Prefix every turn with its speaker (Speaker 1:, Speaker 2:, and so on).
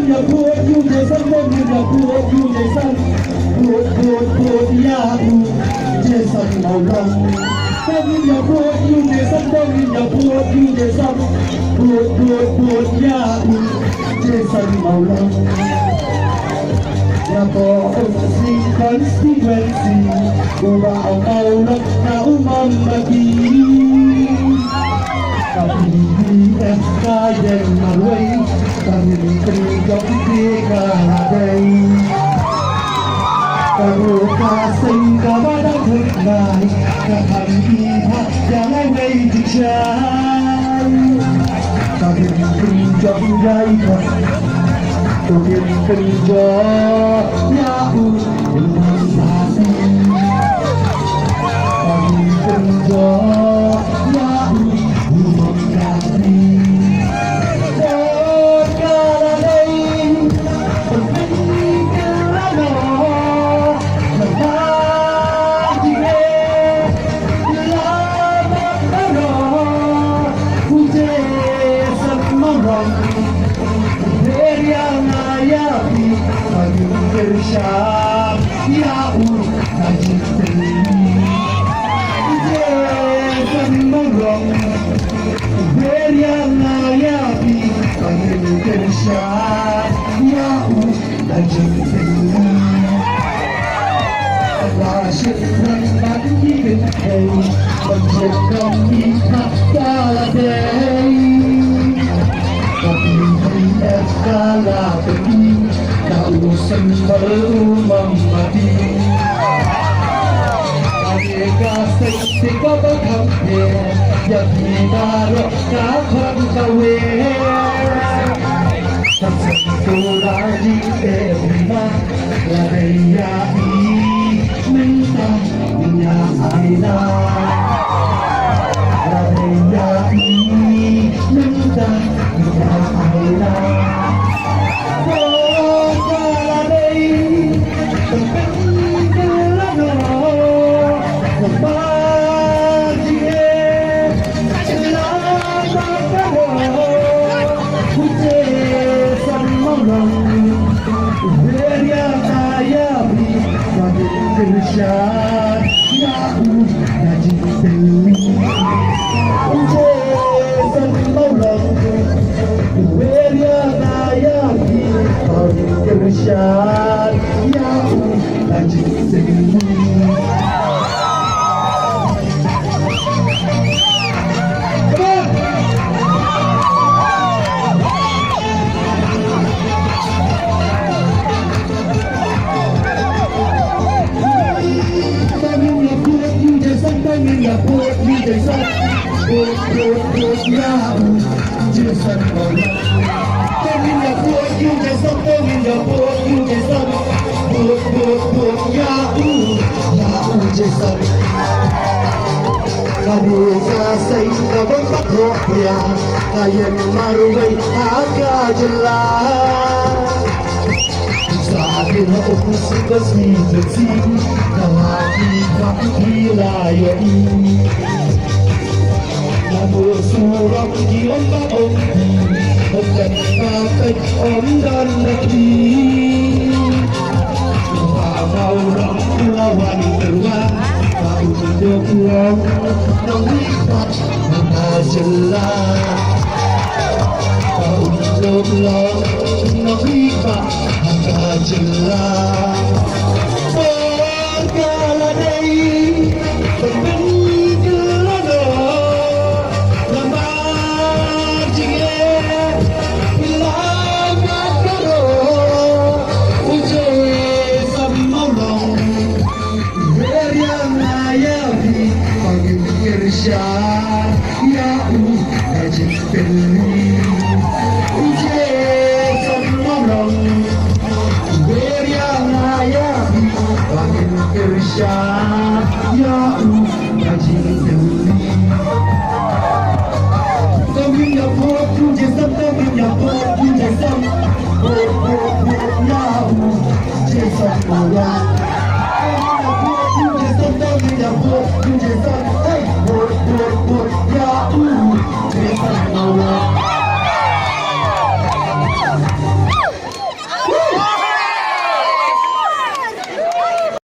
Speaker 1: อย่าพูดอยู่ในสังคมอย่าพูดอยู่ในสังพูดอย่าพูดเจสันเอาลงอย่าพูดอยู่ในสังคมอย่าพูดอยู่ในสังพูดอย่าพูดเจสันเอาลงอย่าบอกสิ่งconsequence กูว่าเอาลักหนาวมันมาดีKami kaya malay, kami terigang tigaday. Karo kasay kamadang huknay, kakamiha yang ay diksyay. Kami terigang yaykan, kami terigang yahu umasasi. Kami terigang yahu Kayan marumay akajelas Sa akin na upusikas ni Jatsin Kahati kakilayain Namusurang ilang taong Hanggang kakay ondan na kin Pamaw ng ulawan teruan Paundok lang ng lipat mga jelas Paundok lang ng lipat mga jelas Pagkalanay Pagkalanay Jason Moran